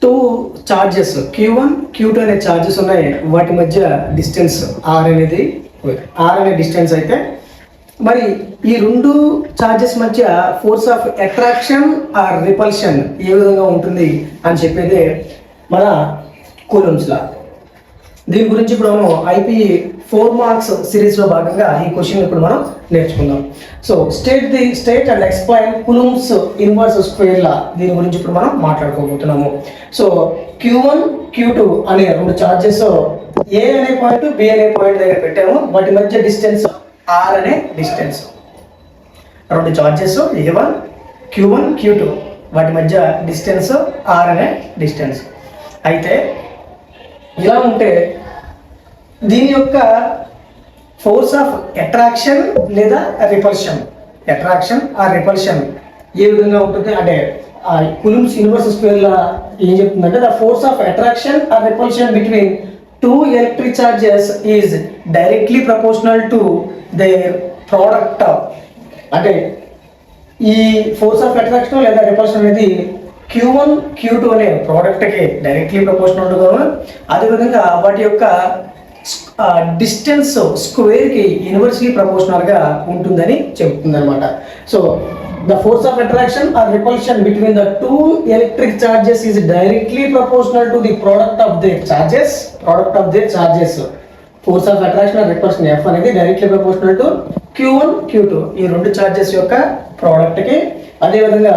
Two charges Q1 Q2 అనే charges ఉన్నాయి. వాటి మధ్య డిస్టెన్స్ R అనే డిస్టెన్స్ అయితే మరి ఈ రెండు చార్జెస్ మధ్య force of attraction or repulsion ఏ విధంగా ఉంటుంది అని చెప్పేది మన కూలంబ్స్ లా. దీని గురించి ఇప్పుడు మనం ఐపీ 4 మార్క్స్ సిరీస్లో భాగంగా ఈ క్వశ్చన్ ఇప్పుడు మనం నేర్చుకుందాం. So state and explain Coulomb's inverse square law. దీని గురించి ఇప్పుడు మనం మాట్లాడుకోబోతున్నాము. సో Q1 Q2 అనే రెండు చార్జెస్ ఏ అనే పాయింట్ బి అనే పాయింట్ దగ్గర పెట్టాము. వాటి మధ్య డిస్టెన్స్ R అనే డిస్టెన్స్. రెండు చార్జెస్ A1 Q1 Q2 వాటి మధ్య డిస్టెన్స్ R అనే డిస్టెన్స్. అయితే ఇలా ఉంటే దీని యొక్క ఫోర్స్ ఆఫ్ అట్రాక్షన్ లేదా రిపల్షన్ ఏ విధంగా ఉంటుంది అంటే కూలంబ్స్ ఇన్వర్స్ స్క్వేర్ లా ఏం చెప్తుందంటే the force of attraction or repulsion between two electric charges is directly proportional to their product. అంటే ఈ ఫోర్స్ ఆఫ్ అట్రాక్షన్ లేదా రిపల్షన్ అనేది Q1 Q2 అనే ప్రోడక్ట్కి డైరెక్ట్లీ ప్రపోర్షనల్గా, అదేవిధంగా వాటి యొక్క డిస్టెన్స్ స్క్వేర్కి ఇన్వర్స్లీ ప్రపోర్షనల్గా ఉంటుందని చెబుతుంది అనమాట. So the force of attraction or repulsion between the two electric charges is directly proportional to the product of their charges. Force of attraction or repulsion F అనేది directly proportional to Q1 Q2 ఈ రెండు charges యొక్క ప్రోడక్ట్కి, అదేవిధంగా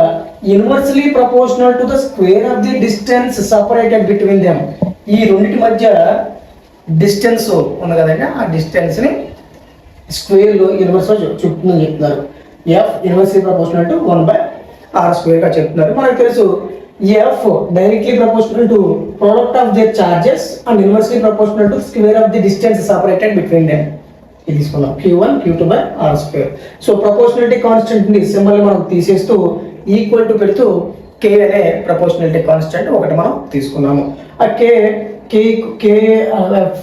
inversely proportional to the square of the distance separated between them. ఈ రెండింటి మధ్య distance ఉంది కదండి, ఆ డిస్టెన్స్ని స్క్వేర్లో ఇన్వర్స్లో చెప్తుందని చెప్తున్నారు. F inversely proportional to 1/r² గా చెప్తున్నారు. మనకు తెలుసు F directly proportional to product of their charges and inversely proportional to square of the distance separated between them. ఇది తీసుకున్నాం Q1 Q2/r². So proportionality constant ని సింబల్ మనం తీసేస్తూ ఈక్వల్ టు పెడుతూ K అనే ప్రపోర్షనాలిటీ కాన్స్టెంట్ ఒకటి మనం తీసుకున్నాము. ఆ K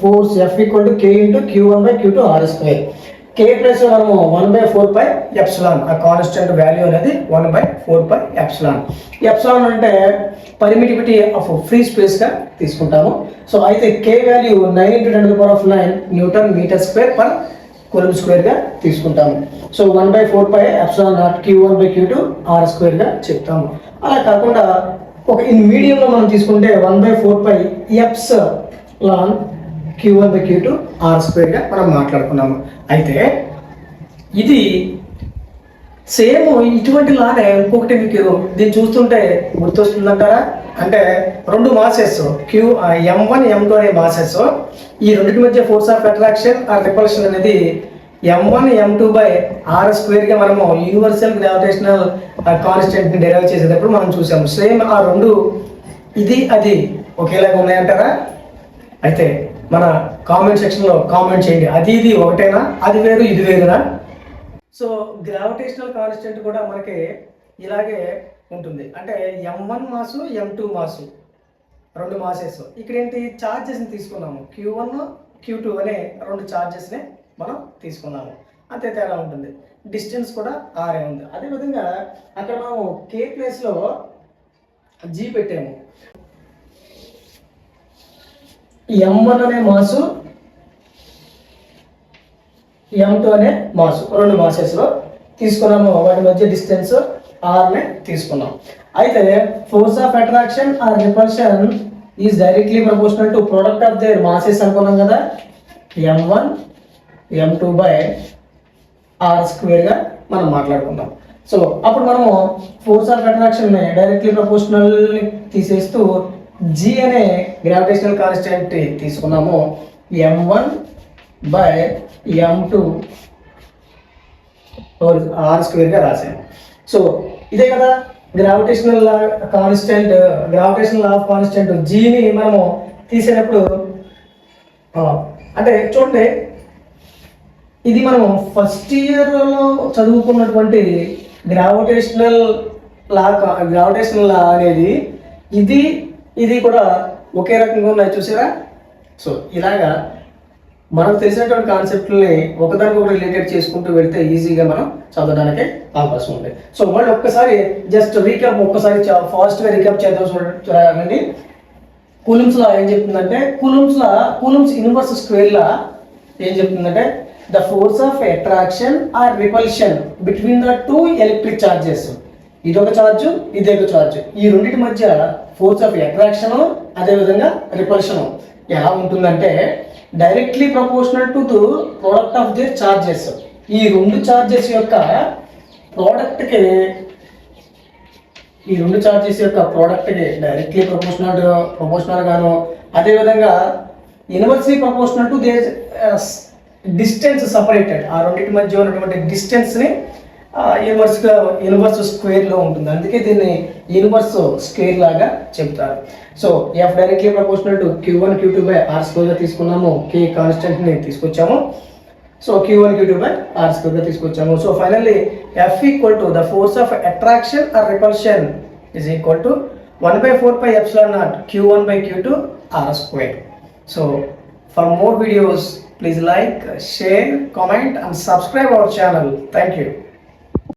force F equal to K into Q1/Q2r². K plus మనము 1/4πε, ఆ కాన్స్టెంట్ వాల్యూ అనేది 1/4πε. ఎప్సిలాన్ అంటే పర్మిటివిటీ ఆఫ్ ఫ్రీ స్పేస్ గా తీసుకుంటాము. సో అయితే K value 9 × 10⁹ newton metre square per coulomb square గా తీసుకుంటాము. సో 1/4πε Q1/Q2r² గా చెప్తాము. అలా కాకుండా ఒక ఇన్ మీడియంలో మనం తీసుకుంటే 1/4πε Q1/Q2r² గా మనం మాట్లాడుకున్నాము. అయితే ఇది సేమ్ ఇటువంటి లానే ఇంకొకటి మీకు దీన్ని చూస్తుంటే గుర్తొస్తుందంటారా? అంటే రెండు మాసెస్ M1 M2 అనే మాసెస్, ఈ రెండింటి మధ్య force of attraction or repulsion అనేది M1 M2/r² గా మనము యూనివర్సల్ గ్రావిటేషనల్ కాన్స్టెంట్ ని డెరైవ్ చేసేటప్పుడు మనం చూసాము. సేమ్ ఆ రెండు ఇది అది ఒకేలాగా ఉన్నాయంటారా? అయితే మన కామెంట్ సెక్షన్లో కామెంట్ చేయండి, అది ఇది ఒకటేనా, అది వేరు ఇది వేరునా? సో గ్రావిటేషనల్ కాన్స్టెంట్ కూడా మనకి ఇలాగే ఉంటుంది. అంటే M1 మాసు M2 మాసు రెండు మాసెస్. ఇక్కడ ఏంటి చార్జెస్ని తీసుకున్నాము, Q1 Q2 అనే రెండు చార్జెస్ని మనం తీసుకున్నాము, అంతే తేడా ఉంటుంది. డిస్టెన్స్ కూడా ఆరే ఉంది. అదేవిధంగా అక్కడ మనం K ప్లేస్లో G పెట్టాము. M1 అనే మాసు M2 అనే మాసు రెండు మాసెస్లో తీసుకున్నాము. వాటి మధ్య డిస్టెన్స్ ఆర్నే తీసుకున్నాం. అయితే force of attraction or repulsion is directly proportional to product of their masses అనుకున్నాం కదా, M1 M2/r² గా మనం మాట్లాడుకుందాం. సో అప్పుడు మనము force of attraction directly proportional తీసేస్తూ G అనే గ్రావిటేషనల్ కాన్స్టెంట్ తీసుకున్నాము. M1/M2r² గా రాసాము. సో ఇదే కదా గ్రావిటేషనల్ లా ఆఫ్ కాన్స్టెంట్ Gని మనము తీసేటప్పుడు అంటే చూడండి, ఇది మనం ఫస్ట్ ఇయర్లో చదువుకున్నటువంటి గ్రావిటేషనల్ లా అనేది ఇది కూడా ఒకే రకంగా ఉన్నాయి చూసారా? సో ఇలాగా మనకు తెలిసినటువంటి కాన్సెప్ట్ని ఒకదానికొకటి రిలేటెడ్ చేసుకుంటూ వెళ్తే ఈజీగా మనం చదవడానికి అవకాశం ఉంది. సో మళ్ళీ ఒక్కసారి జస్ట్ రీక్యాప్, ఒక్కసారి ఫాస్ట్గా రీక్యాప్ చేద్దాం చూడండి. కూలుమ్స్ లా ఏం చెప్తుందంటే కూలుమ్స్ ఇన్వర్స్ స్క్వేర్ లా ఏం చెప్తుందంటే the force of attraction or repulsion between the two electric charges. ఇదొక ఛార్జ్, ఇదొక ఛార్జ్. ఈ రెండింటి మధ్య ఫోర్స్ ఆఫ్ అట్రాక్షన్ అదేవిధంగా రిపల్షన్ ఎలా ఉంటుందంటే directly proportional to the product of their charges. ఈ రెండు చార్జెస్ యొక్క ప్రోడక్ట్కి డైరెక్ట్లీ ప్రపోర్షనల్ గాను అదేవిధంగా inversely proportional to their distance separated. ఆ రెండింటి మధ్య ఉన్నటువంటి డిస్టెన్స్ని ఇన్వర్స్ స్క్వేర్లో ఉంటుంది. అందుకే దీన్ని ఇన్వర్స్ స్క్వేర్ లాగా చెప్తారు. So F directly proportional to Q1 Q2 by R స్క్వేర్గా తీసుకున్నాము. కే కాన్స్టెంట్ని తీసుకొచ్చాము. So Q1 Q2 by R స్క్వేర్గా తీసుకొచ్చాము. So finally F equal to the force of attraction or repulsion is equal to 1/4πε0 Q1 by Q2 R square. So for more videos, please like, share, comment and subscribe our channel. Thank you.